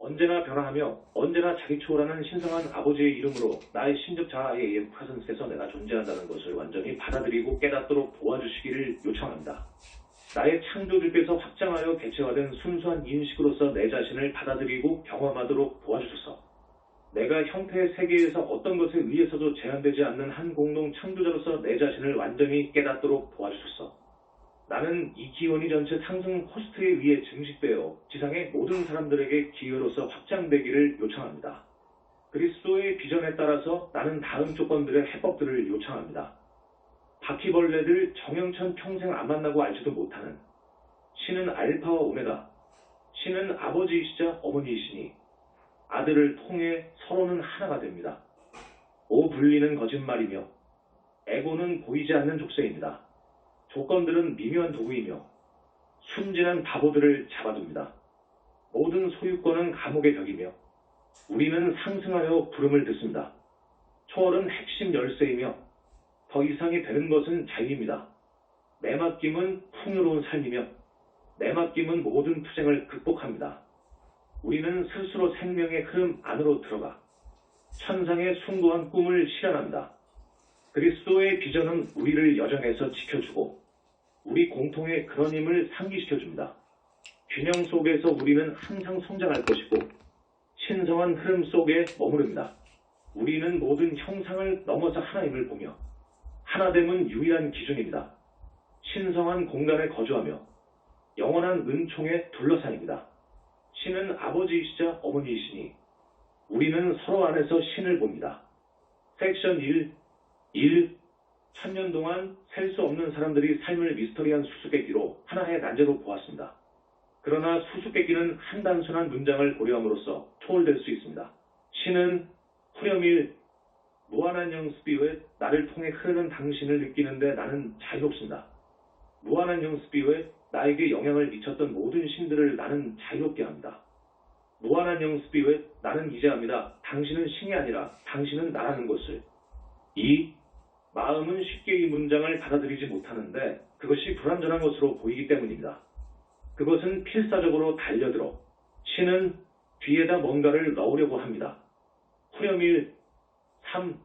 언제나 변화하며 언제나 자기 초월하는 신성한 아버지의 이름으로 나의 신적 자아의 프레젠스에서 내가 존재한다는 것을 완전히 받아들이고 깨닫도록 도와주시기를 요청합니다. 나의 창조주께서 확장하여 개체화된 순수한 인식으로서 내 자신을 받아들이고 경험하도록 도와주소서. 내가 형태의 세계에서 어떤 것에 의해서도 제한되지 않는 한 공동 창조자로서 내 자신을 완전히 깨닫도록 도와주소서. 나는 이 기원이 전체 상승 호스트에 의해 증식되어 지상의 모든 사람들에게 기회로서 확장되기를 요청합니다. 그리스도의 비전에 따라서 나는 다음 조건들의 해법들을 요청합니다. 바퀴벌레들 정영천 평생 안 만나고 알지도 못하는 신은 알파와 오메가, 신은 아버지이시자 어머니이시니 아들을 통해 서로는 하나가 됩니다. 오 분리는 거짓말이며 에고는 보이지 않는 족쇄입니다. 조건들은 미묘한 도구이며 순진한 바보들을 잡아둡니다. 모든 소유권은 감옥의 벽이며 우리는 상승하여 부름을 듣습니다. 초월은 핵심 열쇠이며 더 이상이 되는 것은 자유입니다. 내 맡김은 풍요로운 삶이며 내 맡김은 모든 투쟁을 극복합니다. 우리는 스스로 생명의 흐름 안으로 들어가 천상의 숭고한 꿈을 실현합니다. 그리스도의 비전은 우리를 여정에서 지켜주고 우리 공통의 그런 힘을 상기시켜줍니다. 균형 속에서 우리는 항상 성장할 것이고 신성한 흐름 속에 머무릅니다. 우리는 모든 형상을 넘어서 하나님을 보며 하나됨은 유일한 기준입니다. 신성한 공간에 거주하며 영원한 은총에 둘러싸입니다. 신은 아버지이시자 어머니이시니 우리는 서로 안에서 신을 봅니다. 섹션 1 천년 동안 셀 수 없는 사람들이 삶을 미스터리한 수수께끼로 하나의 난제로 보았습니다. 그러나 수수께끼는 한 단순한 문장을 고려함으로써 초월될 수 있습니다. 신은 후렴일 무한한 영 스피릿 나를 통해 흐르는 당신을 느끼는데 나는 자유롭습니다. 무한한 영 스피릿 나에게 영향을 미쳤던 모든 신들을 나는 자유롭게 합니다. 무한한 영 스피릿 나는 이제 합니다. 당신은 신이 아니라 당신은 나라는 것을. 마음은 쉽게 이 문장을 받아들이지 못하는데 그것이 불완전한 것으로 보이기 때문입니다. 그것은 필사적으로 달려들어 신은 뒤에다 뭔가를 넣으려고 합니다. 후렴일 3.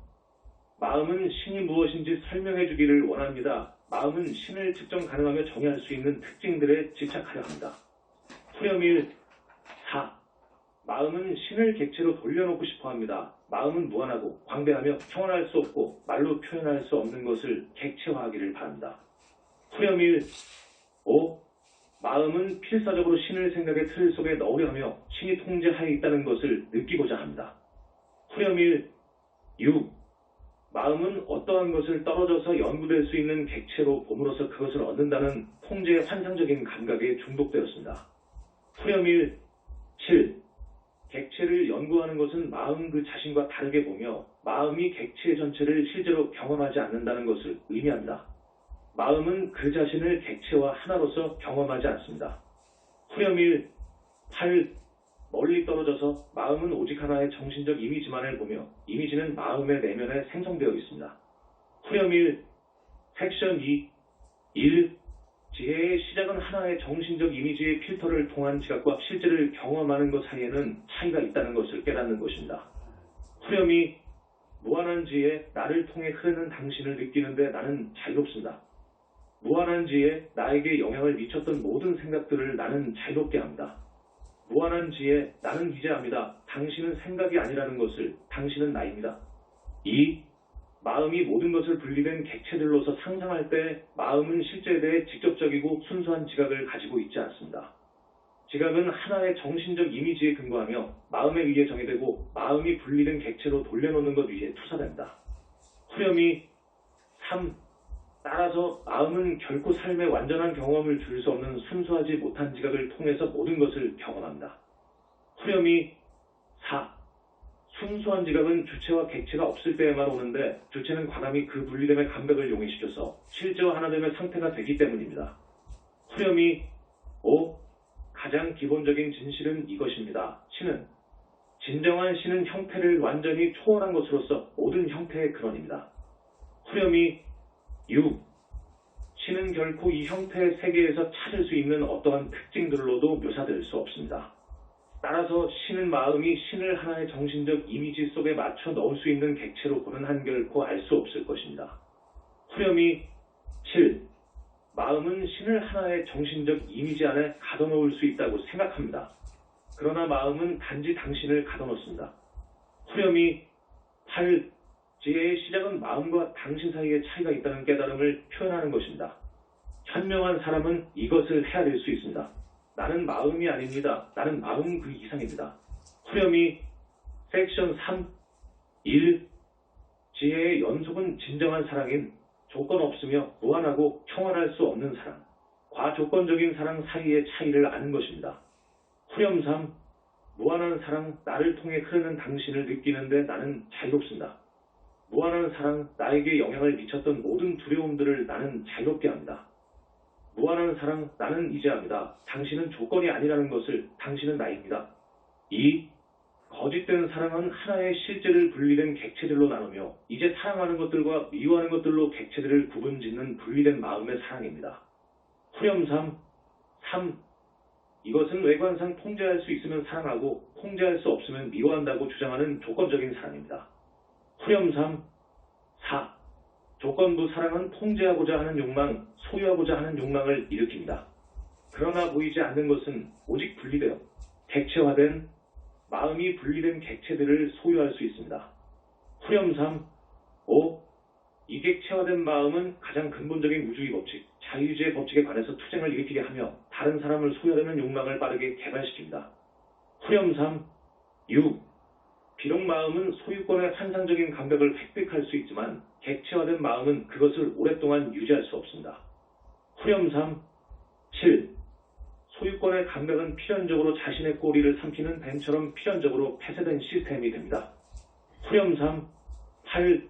마음은 신이 무엇인지 설명해 주기를 원합니다. 마음은 신을 측정 가능하며 정의할 수 있는 특징들에 집착하려 합니다. 후렴일 4. 마음은 신을 객체로 돌려놓고 싶어 합니다. 마음은 무한하고 광대하며 평안할 수 없고 말로 표현할 수 없는 것을 객체화하기를 바랍니다. 후렴일 5. 마음은 필사적으로 신을 생각의 틀 속에 넣으려 하며 신이 통제하에 있다는 것을 느끼고자 합니다. 후렴일 6. 마음은 어떠한 것을 떨어져서 연구될 수 있는 객체로 봄으로써 그것을 얻는다는 통제의 환상적인 감각에 중독되었습니다. 후렴일 7. 객체를 연구하는 것은 마음 그 자신과 다르게 보며 마음이 객체 전체를 실제로 경험하지 않는다는 것을 의미합니다. 마음은 그 자신을 객체와 하나로서 경험하지 않습니다. 후렴일 8. 멀리 떨어져서 마음은 오직 하나의 정신적 이미지만을 보며 이미지는 마음의 내면에 생성되어 있습니다. 후렴일 섹션 1. 지혜의 시작은 하나의 정신적 이미지의 필터를 통한 지각과 실제를 경험하는 것 사이에는 차이가 있다는 것을 깨닫는 것입니다. 후렴이 무한한 지혜 나를 통해 흐르는 당신을 느끼는데 나는 자유롭습니다. 무한한 지혜 나에게 영향을 미쳤던 모든 생각들을 나는 자유롭게 합니다. 무한한 지혜 나는 이제 압니다. 당신은 생각이 아니라는 것을. 당신은 나입니다. 2. 마음이 모든 것을 분리된 객체들로서 상상할 때 마음은 실제에 대해 직접적이고 순수한 지각을 가지고 있지 않습니다. 지각은 하나의 정신적 이미지에 근거하며 마음에 의해 정의되고 마음이 분리된 객체로 돌려놓는 것 위에 투사됩니다. 후렴이 3. 따라서 마음은 결코 삶의 완전한 경험을 줄 수 없는 순수하지 못한 지각을 통해서 모든 것을 경험합니다. 후렴이 4. 순수한 지각은 주체와 객체가 없을 때에만 오는데 주체는 과감히 그 분리됨의 감각을 용해시켜서 실제와 하나됨의 상태가 되기 때문입니다. 후렴이 5. 가장 기본적인 진실은 이것입니다. 진정한 신은 형태를 완전히 초월한 것으로서 모든 형태의 근원입니다. 후렴이 6. 신은 결코 이 형태의 세계에서 찾을 수 있는 어떠한 특징들로도 묘사될 수 없습니다. 따라서 신은 마음이 신을 하나의 정신적 이미지 속에 맞춰 넣을 수 있는 객체로 보는 한 결코 알 수 없을 것입니다. 후렴이 7. 마음은 신을 하나의 정신적 이미지 안에 가둬놓을 수 있다고 생각합니다. 그러나 마음은 단지 당신을 가둬놓습니다. 후렴이 8. 지혜의 시작은 마음과 당신 사이의 차이가 있다는 깨달음을 표현하는 것입니다. 현명한 사람은 이것을 헤아릴 수 있습니다. 나는 마음이 아닙니다. 나는 마음 그 이상입니다. 후렴이 섹션 3. 1. 지혜의 연속은 진정한 사랑인 조건 없으며 무한하고 평안할 수 없는 사랑, 과조건적인 사랑 사이의 차이를 아는 것입니다. 후렴 3. 무한한 사랑, 나를 통해 흐르는 당신을 느끼는데 나는 자유롭습니다. 무한한 사랑, 나에게 영향을 미쳤던 모든 두려움들을 나는 자유롭게 합니다. 무한한 사랑, 나는 이제 압니다. 당신은 조건이 아니라는 것을, 당신은 나입니다. 2. 거짓된 사랑은 하나의 실제를 분리된 객체들로 나누며 이제 사랑하는 것들과 미워하는 것들로 객체들을 구분짓는 분리된 마음의 사랑입니다. 후렴 3. 이것은 외관상 통제할 수 있으면 사랑하고 통제할 수 없으면 미워한다고 주장하는 조건적인 사랑입니다. 후렴 4. 조건부 사랑은 통제하고자 하는 욕망, 소유하고자 하는 욕망을 일으킵니다. 그러나 보이지 않는 것은 오직 분리되어 객체화된 마음이 분리된 객체들을 소유할 수 있습니다. 후렴 5. 이 객체화된 마음은 가장 근본적인 우주의 법칙, 자유주의 법칙에 관해서 투쟁을 일으키게 하며 다른 사람을 소유하려는 욕망을 빠르게 개발시킵니다. 후렴 6. 비록 마음은 소유권의 환상적인 감각을 획득할 수 있지만 객체화된 마음은 그것을 오랫동안 유지할 수 없습니다. 후렴 7. 소유권의 감각은 필연적으로 자신의 꼬리를 삼키는 뱀처럼 필연적으로 폐쇄된 시스템이 됩니다. 후렴 8.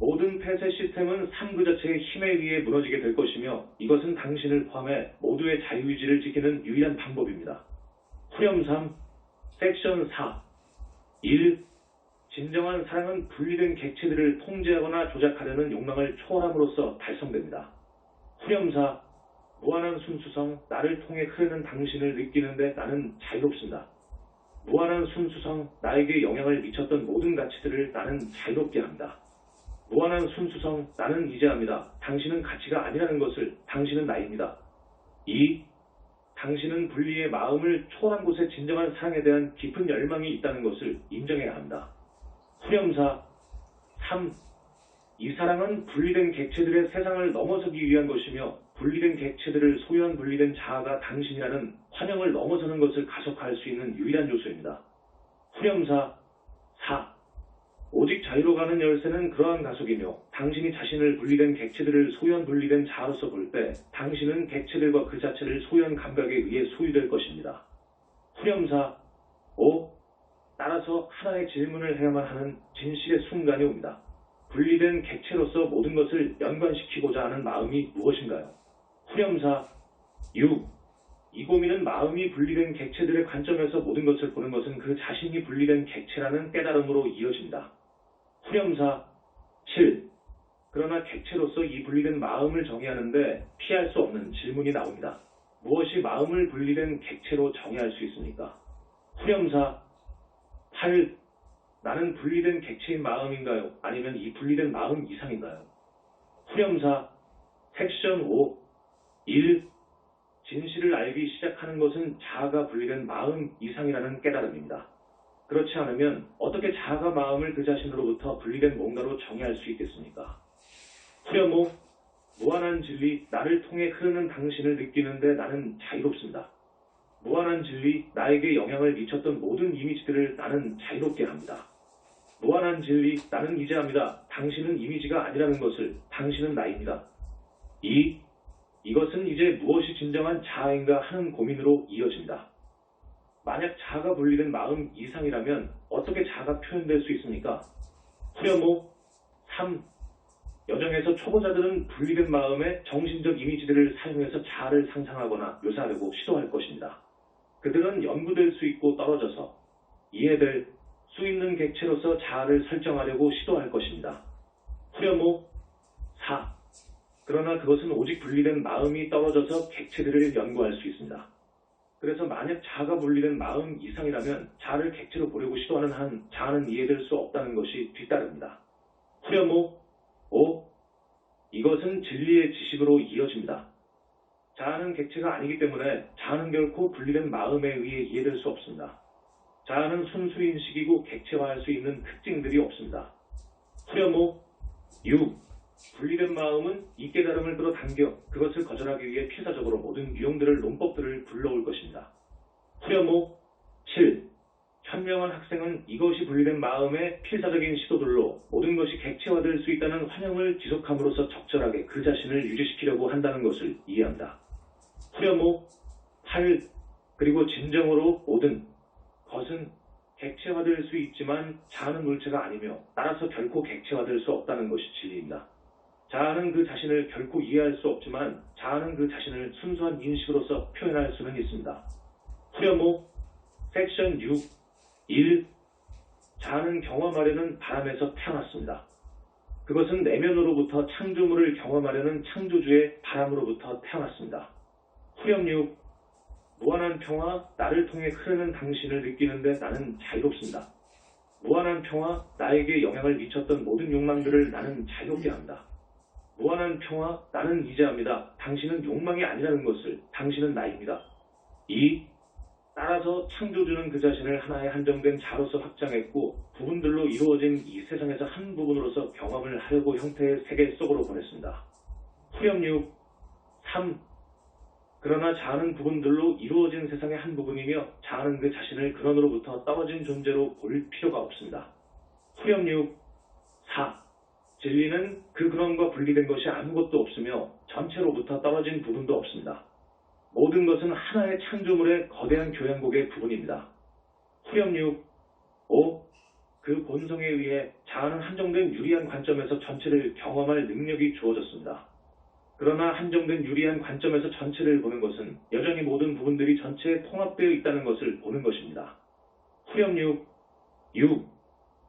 모든 폐쇄 시스템은 삶 그 자체의 힘에 의해 무너지게 될 것이며 이것은 당신을 포함해 모두의 자유의지를 지키는 유일한 방법입니다. 후렴 섹션 4. 1. 진정한 사랑은 분리된 객체들을 통제하거나 조작하려는 욕망을 초월함으로써 달성됩니다. 후렴 4. 무한한 순수성, 나를 통해 흐르는 당신을 느끼는데 나는 자유롭습니다. 무한한 순수성, 나에게 영향을 미쳤던 모든 가치들을 나는 자유롭게 합니다. 무한한 순수성, 나는 이제 압니다. 당신은 가치가 아니라는 것을, 당신은 나입니다. 2. 당신은 분리의 마음을 초월한 곳에 진정한 사랑에 대한 깊은 열망이 있다는 것을 인정해야 합니다. 후렴 3. 이 사랑은 분리된 객체들의 세상을 넘어서기 위한 것이며 분리된 객체들을 소유한 분리된 자아가 당신이라는 환영을 넘어서는 것을 가속화할 수 있는 유일한 요소입니다. 후렴 4. 오직 자유로 가는 열쇠는 그러한 가속이며 당신이 자신을 분리된 객체들을 소유한 분리된 자아로서 볼 때 당신은 객체들과 그 자체를 소유한 감각에 의해 소유될 것입니다. 후렴 5. 따라서 하나의 질문을 해야만 하는 진실의 순간이 옵니다. 분리된 객체로서 모든 것을 연관시키고자 하는 마음이 무엇인가요? 후렴 6. 이 고민은 마음이 분리된 객체들의 관점에서 모든 것을 보는 것은 그 자신이 분리된 객체라는 깨달음으로 이어진다. 후렴 7. 그러나 객체로서 이 분리된 마음을 정의하는데 피할 수 없는 질문이 나옵니다. 무엇이 마음을 분리된 객체로 정의할 수 있습니까? 후렴 8. 나는 분리된 객체인 마음인가요? 아니면 이 분리된 마음 이상인가요? 후렴 섹션 5. 1. 진실을 알기 시작하는 것은 자아가 분리된 마음 이상이라는 깨달음입니다. 그렇지 않으면 어떻게 자아가 마음을 그 자신으로부터 분리된 뭔가로 정의할 수 있겠습니까? 후렴 5. 무한한 진리, 나를 통해 흐르는 당신을 느끼는데 나는 자유롭습니다. 무한한 진리, 나에게 영향을 미쳤던 모든 이미지들을 나는 자유롭게 합니다. 무한한 진리, 나는 이제 압니다. 당신은 이미지가 아니라는 것을, 당신은 나입니다. 2. 이것은 이제 무엇이 진정한 자아인가 하는 고민으로 이어집니다. 만약 자아가 분리된 마음 이상이라면 어떻게 자아가 표현될 수 있습니까? 후렴 5. 3. 여정에서 초보자들은 분리된 마음의 정신적 이미지들을 사용해서 자아를 상상하거나 묘사하려고 시도할 것입니다. 그들은 연구될 수 있고 떨어져서 이해될 수 있는 객체로서 자아를 설정하려고 시도할 것입니다. 후렴 5. 4. 그러나 그것은 오직 분리된 마음이 떨어져서 객체들을 연구할 수 있습니다. 그래서 만약 자아가 분리된 마음 이상이라면 자아를 객체로 보려고 시도하는 한 자아는 이해될 수 없다는 것이 뒤따릅니다. 후렴 5. 이것은 진리의 지식으로 이어집니다. 자아는 객체가 아니기 때문에 자아는 결코 분리된 마음에 의해 이해될 수 없습니다. 자아는 순수 인식이고 객체화할 수 있는 특징들이 없습니다. 후렴 6. 분리된 마음은 이 깨달음을 끌어당겨 그것을 거절하기 위해 필사적으로 모든 유형들을 논법들을 불러올 것입니다. 후렴 7. 현명한 학생은 이것이 분리된 마음의 필사적인 시도들로 모든 것이 객체화될 수 있다는 환영을 지속함으로써 적절하게 그 자신을 유지시키려고 한다는 것을 이해한다. 후렴 8. 그리고 진정으로 모든 것은 객체화될 수 있지만 자아는 물체가 아니며 따라서 결코 객체화될 수 없다는 것이 진리입니다. 자아는 그 자신을 결코 이해할 수 없지만 자아는 그 자신을 순수한 인식으로서 표현할 수는 있습니다. 후렴 섹션 6. 1. 자아는 경험하려는 바람에서 태어났습니다. 그것은 내면으로부터 창조물을 경험하려는 창조주의 바람으로부터 태어났습니다. 후렴 6. 무한한 평화, 나를 통해 흐르는 당신을 느끼는데 나는 자유롭습니다. 무한한 평화, 나에게 영향을 미쳤던 모든 욕망들을 나는 자유롭게 한다. 무한한 평화, 나는 이제합니다. 당신은 욕망이 아니라는 것을, 당신은 나입니다. 2. 따라서 창조주는 그 자신을 하나의 한정된 자로서 확장했고 부분들로 이루어진 이 세상에서 한 부분으로서 경험을 하려고 형태의 세계 속으로 보냈습니다. 후렴 6. 3. 그러나 자아는 부분들로 이루어진 세상의 한 부분이며 자아는 그 자신을 근원으로부터 떨어진 존재로 볼 필요가 없습니다. 후렴 6. 4. 진리는 그 근원과 분리된 것이 아무것도 없으며 전체로부터 떨어진 부분도 없습니다. 모든 것은 하나의 창조물의 거대한 교향곡의 부분입니다. 후렴 6. 5. 그 본성에 의해 자아는 한정된 유리한 관점에서 전체를 경험할 능력이 주어졌습니다. 그러나 한정된 유리한 관점에서 전체를 보는 것은 여전히 모든 부분들이 전체에 통합되어 있다는 것을 보는 것입니다. 후렴 6. 6.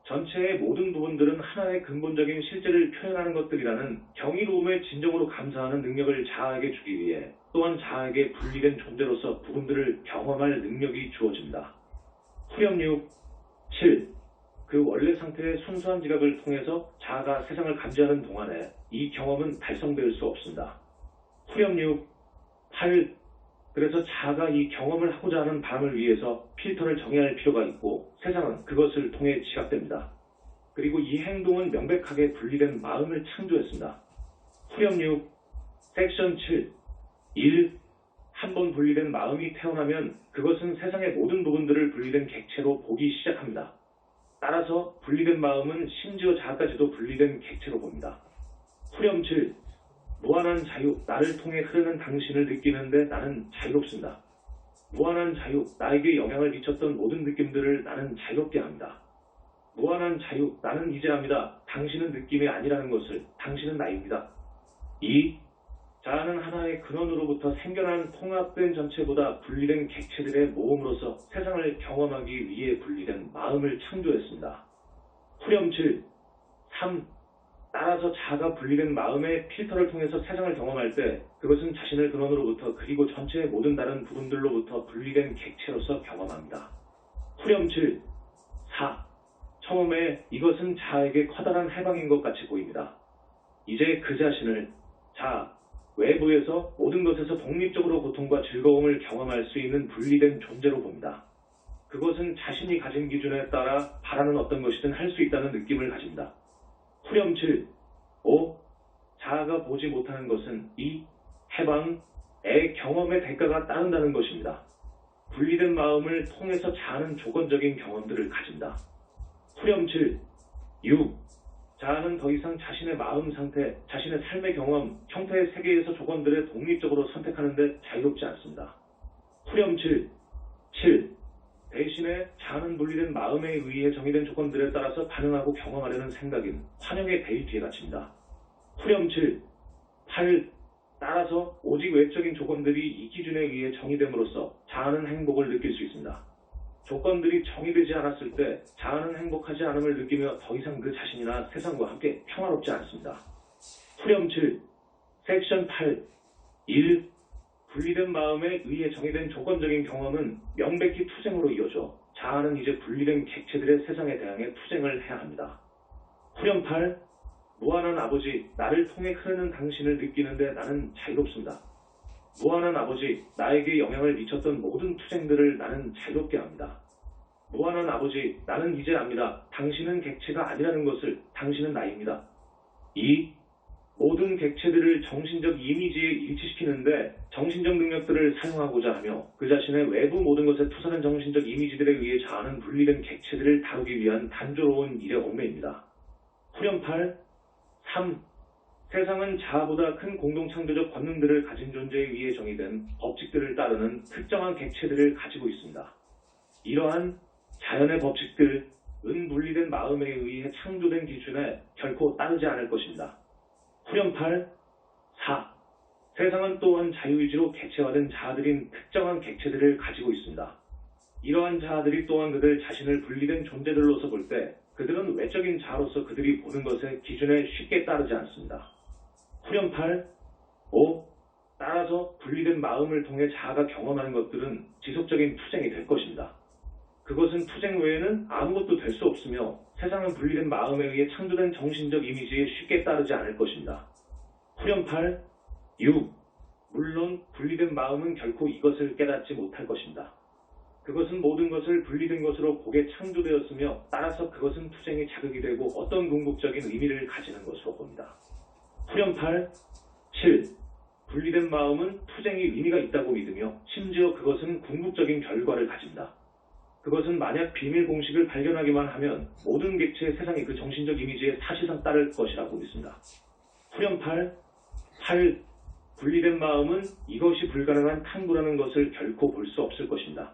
전체의 모든 부분들은 하나의 근본적인 실제를 표현하는 것들이라는 경이로움을 진정으로 감사하는 능력을 자아에게 주기 위해 또한 자아에게 분리된 존재로서 부분들을 경험할 능력이 주어집니다. 후렴 6. 7. 그 원래 상태의 순수한 지각을 통해서 자아가 세상을 감지하는 동안에 이 경험은 달성될 수 없습니다. 후렴 6. 8. 그래서 자아가 이 경험을 하고자 하는 바람을 위해서 필터를 정의할 필요가 있고 세상은 그것을 통해 지각됩니다. 그리고 이 행동은 명백하게 분리된 마음을 창조했습니다. 후렴 6. 섹션 7. 1. 한번 분리된 마음이 태어나면 그것은 세상의 모든 부분들을 분리된 객체로 보기 시작합니다. 따라서 분리된 마음은 심지어 자아까지도 분리된 객체로 봅니다. 후렴 7. 무한한 자유, 나를 통해 흐르는 당신을 느끼는데 나는 자유롭습니다. 무한한 자유, 나에게 영향을 미쳤던 모든 느낌들을 나는 자유롭게 합니다. 무한한 자유, 나는 이제합니다. 당신은 느낌이 아니라는 것을, 당신은 나입니다. 2. 자아는 하나의 근원으로부터 생겨난 통합된 전체보다 분리된 객체들의 모음으로서 세상을 경험하기 위해 분리된 마음을 창조했습니다. 후렴 7. 3. 따라서 자아가 분리된 마음의 필터를 통해서 세상을 경험할 때 그것은 자신을 근원으로부터 그리고 전체의 모든 다른 부분들로부터 분리된 객체로서 경험합니다. 후렴 7. 4. 처음에 이것은 자아에게 커다란 해방인 것 같이 보입니다. 이제 그 자신을 자아, 외부에서 모든 것에서 독립적으로 고통과 즐거움을 경험할 수 있는 분리된 존재로 봅니다. 그것은 자신이 가진 기준에 따라 바라는 어떤 것이든 할 수 있다는 느낌을 가집니다. 후렴 7. 5. 자아가 보지 못하는 것은 이 해방의 경험의 대가가 따른다는 것입니다. 분리된 마음을 통해서 자아는 조건적인 경험들을 가진다. 후렴 7. 6. 자아는 더 이상 자신의 마음 상태, 자신의 삶의 경험, 형태의 세계에서 조건들을 독립적으로 선택하는 데 자유롭지 않습니다. 후렴 7. 7. 대신에 자아는 분리된 마음에 의해 정의된 조건들에 따라서 반응하고 경험하려는 생각인 환영의 대의 뒤에 갇힙니다. 후렴 7. 8. 따라서 오직 외적인 조건들이 이 기준에 의해 정의됨으로써 자아는 행복을 느낄 수 있습니다. 조건들이 정의되지 않았을 때 자아는 행복하지 않음을 느끼며 더 이상 그 자신이나 세상과 함께 평화롭지 않습니다. 후렴 7. 섹션 8. 1. 분리된 마음에 의해 정의된 조건적인 경험은 명백히 투쟁으로 이어져 자아는 이제 분리된 객체들의 세상에 대항해 투쟁을 해야 합니다. 후렴 8. 무한한 아버지, 나를 통해 흐르는 당신을 느끼는데 나는 자유롭습니다. 무한한 아버지, 나에게 영향을 미쳤던 모든 투쟁들을 나는 자유롭게 합니다. 무한한 아버지, 나는 이제 압니다. 당신은 객체가 아니라는 것을. 당신은 나입니다. 2. 모든 객체들을 정신적 이미지에 일치시키는데 정신적 능력들을 사용하고자 하며 그 자신의 외부 모든 것에 투사는 정신적 이미지들에 의해 자아는 분리된 객체들을 다루기 위한 단조로운 일의 얽매입니다. 후렴 8. 3. 세상은 자아보다 큰 공동창조적 권능들을 가진 존재에 의해 정의된 법칙들을 따르는 특정한 객체들을 가지고 있습니다. 이러한 자연의 법칙들은 분리된 마음에 의해 창조된 기준에 결코 따르지 않을 것입니다. 후렴 8. 4. 세상은 또한 자유의지로 객체화된 자아들인 특정한 객체들을 가지고 있습니다. 이러한 자아들이 또한 그들 자신을 분리된 존재들로서 볼 때 그들은 외적인 자아로서 그들이 보는 것의 기준에 쉽게 따르지 않습니다. 후렴 8. 5. 따라서 분리된 마음을 통해 자아가 경험하는 것들은 지속적인 투쟁이 될 것입니다. 그것은 투쟁 외에는 아무것도 될 수 없으며 세상은 분리된 마음에 의해 창조된 정신적 이미지에 쉽게 따르지 않을 것입니다. 후렴 8. 6. 물론 분리된 마음은 결코 이것을 깨닫지 못할 것입니다. 그것은 모든 것을 분리된 것으로 보게 창조되었으며 따라서 그것은 투쟁의 자극이 되고 어떤 궁극적인 의미를 가지는 것으로 봅니다. 후렴 8. 7. 분리된 마음은 투쟁의 의미가 있다고 믿으며 심지어 그것은 궁극적인 결과를 가진다. 그것은 만약 비밀 공식을 발견하기만 하면 모든 객체의 세상이 그 정신적 이미지에 사실상 따를 것이라고 믿습니다. 후렴 8. 8. 분리된 마음은 이것이 불가능한 탐구라는 것을 결코 볼 수 없을 것입니다.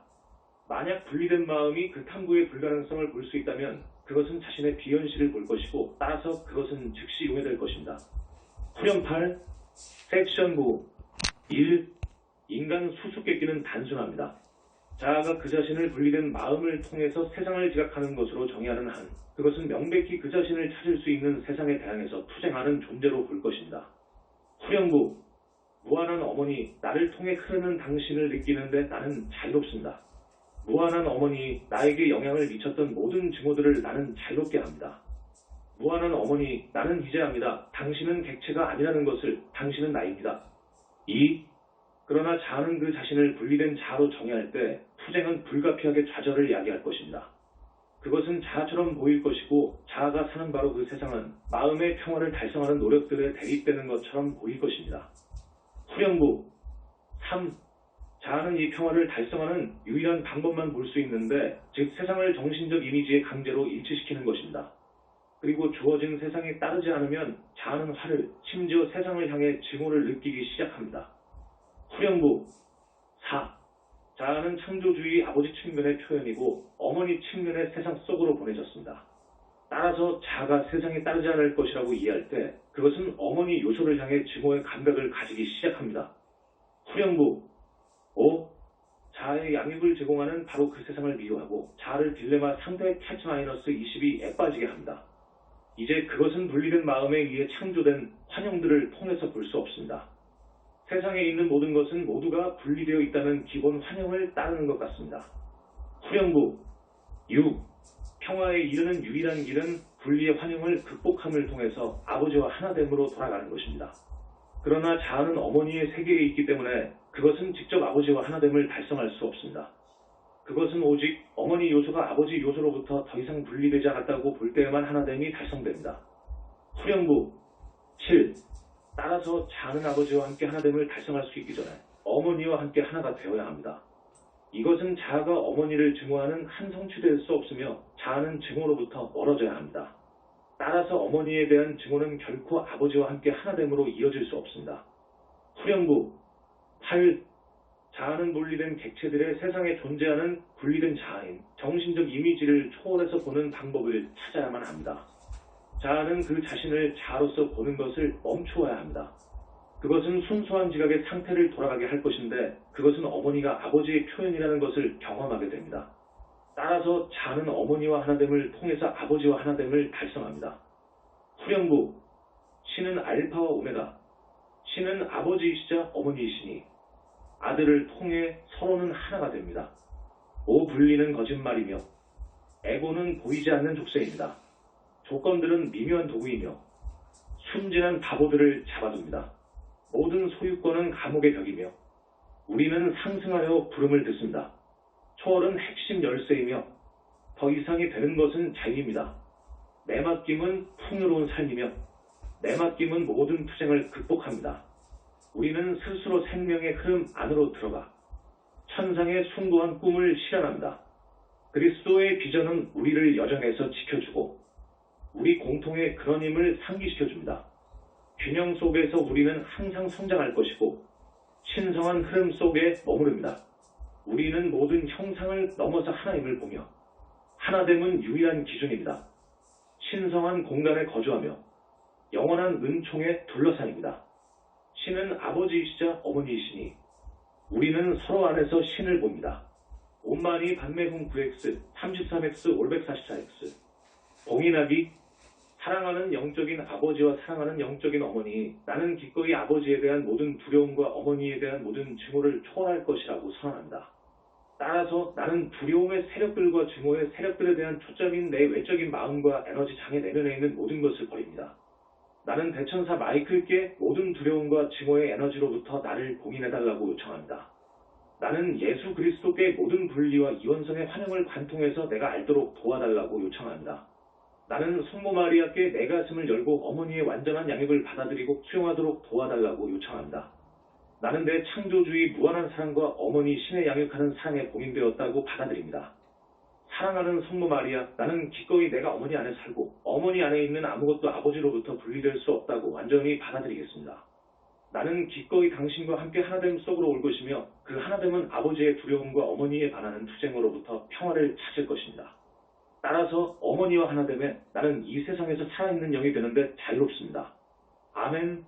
만약 분리된 마음이 그 탐구의 불가능성을 볼 수 있다면 그것은 자신의 비현실을 볼 것이고 따라서 그것은 즉시 용해될 것입니다. 후렴 8. 섹션 9. 1. 인간 수수께끼는 단순합니다. 자아가 그 자신을 분리된 마음을 통해서 세상을 지각하는 것으로 정의하는 한 그것은 명백히 그 자신을 찾을 수 있는 세상에 대항해서 투쟁하는 존재로 볼 것입니다. 후렴 9. 무한한 어머니, 나를 통해 흐르는 당신을 느끼는데 나는 자유롭습니다. 무한한 어머니, 나에게 영향을 미쳤던 모든 증오들을 나는 자유롭게 합니다. 무한한 어머니, 나는 이제 압니다. 당신은 객체가 아니라는 것을. 당신은 나입니다. 2. 그러나 자아는 그 자신을 분리된 자아로 정의할 때 투쟁은 불가피하게 좌절을 야기할 것입니다. 그것은 자아처럼 보일 것이고 자아가 사는 바로 그 세상은 마음의 평화를 달성하는 노력들에 대립되는 것처럼 보일 것입니다. 후렴 9. 3. 자아는 이 평화를 달성하는 유일한 방법만 볼 수 있는데 즉 세상을 정신적 이미지에 강제로 일치시키는 것입니다. 그리고 주어진 세상에 따르지 않으면 자아는 화를 심지어 세상을 향해 증오를 느끼기 시작합니다. 후렴 9. 4. 자아는 창조주의 아버지 측면의 표현이고 어머니 측면의 세상 속으로 보내졌습니다. 따라서 자아가 세상에 따르지 않을 것이라고 이해할 때 그것은 어머니 요소를 향해 증오의 감각을 가지기 시작합니다. 후렴 9. 5. 자아의 양육을 제공하는 바로 그 세상을 미워하고 자아를 딜레마 상대 캐치-22에 빠지게 합니다. 이제 그것은 분리된 마음에 의해 창조된 환영들을 통해서 볼 수 없습니다. 세상에 있는 모든 것은 모두가 분리되어 있다는 기본 환영을 따르는 것 같습니다. 후렴 9. 6. 평화에 이르는 유일한 길은 분리의 환영을 극복함을 통해서 아버지와 하나됨으로 돌아가는 것입니다. 그러나 자아는 어머니의 세계에 있기 때문에 그것은 직접 아버지와 하나됨을 달성할 수 없습니다. 그것은 오직 어머니 요소가 아버지 요소로부터 더 이상 분리되지 않았다고 볼 때에만 하나됨이 달성됩니다. 후렴 9. 7. 따라서 자아는 아버지와 함께 하나됨을 달성할 수 있기 전에 어머니와 함께 하나가 되어야 합니다. 이것은 자아가 어머니를 증오하는 한 성취될 수 없으며 자아는 증오로부터 멀어져야 합니다. 따라서 어머니에 대한 증오는 결코 아버지와 함께 하나됨으로 이어질 수 없습니다. 후렴 9. 8. 자아는 분리된 객체들의 세상에 존재하는 분리된 자아인 정신적 이미지를 초월해서 보는 방법을 찾아야만 합니다. 자아는 그 자신을 자아로서 보는 것을 멈추어야 합니다. 그것은 순수한 지각의 상태를 돌아가게 할 것인데 그것은 어머니가 아버지의 표현이라는 것을 경험하게 됩니다. 따라서 자아는 어머니와 하나됨을 통해서 아버지와 하나됨을 달성합니다. 후렴 9. 신은 알파와 오메가. 신은 아버지이시자 어머니이시니 아들을 통해 서로는 하나가 됩니다. 분리는 거짓말이며 에고는 보이지 않는 족쇄입니다. 조건들은 미묘한 도구이며 순진한 바보들을 잡아둡니다. 모든 소유권은 감옥의 벽이며 우리는 상승하려 부름을 듣습니다. 초월은 핵심 열쇠이며 더 이상이 되는 것은 자유입니다. 내 맡김은 풍요로운 삶이며 내 맡김은 모든 투쟁을 극복합니다. 우리는 스스로 생명의 흐름 안으로 들어가 천상의 숭고한 꿈을 실현합니다. 그리스도의 비전은 우리를 여정에서 지켜주고 우리 공통의 그런 힘을 상기시켜줍니다. 균형 속에서 우리는 항상 성장할 것이고 신성한 흐름 속에 머무릅니다. 우리는 모든 형상을 넘어서 하나임을 보며 하나됨은 유일한 기준입니다. 신성한 공간에 거주하며 영원한 은총에 둘러싸입니다. 신은 아버지이시자 어머니이시니 우리는 서로 안에서 신을 봅니다. 온만이 반매분 9x, 33x, 544x. 봉인하기. 사랑하는 영적인 아버지와 사랑하는 영적인 어머니, 나는 기꺼이 아버지에 대한 모든 두려움과 어머니에 대한 모든 증오를 초월할 것이라고 선언한다. 따라서 나는 두려움의 세력들과 증오의 세력들에 대한 초점인 내 외적인 마음과 에너지 장애 내면에 있는 모든 것을 버립니다. 나는 대천사 마이클께 모든 두려움과 증오의 에너지로부터 나를 봉인해달라고 요청합니다. 나는 예수 그리스도께 모든 분리와 이원성의 환영을 관통해서 내가 알도록 도와달라고 요청합니다. 나는 성모 마리아께 내 가슴을 열고 어머니의 완전한 양육을 받아들이고 수용하도록 도와달라고 요청합니다. 나는 내 창조주의 무한한 사랑과 어머니 신의 양육하는 사랑에 봉인되었다고 받아들입니다. 사랑하는 성모 마리아, 나는 기꺼이 내가 어머니 안에 살고 어머니 안에 있는 아무것도 아버지로부터 분리될 수 없다고 완전히 받아들이겠습니다. 나는 기꺼이 당신과 함께 하나됨 속으로 올 것이며 그 하나됨은 아버지의 두려움과 어머니에 반하는 투쟁으로부터 평화를 찾을 것입니다. 따라서 어머니와 하나됨에 나는 이 세상에서 살아있는 영이 되는데 자유롭습니다. 아멘.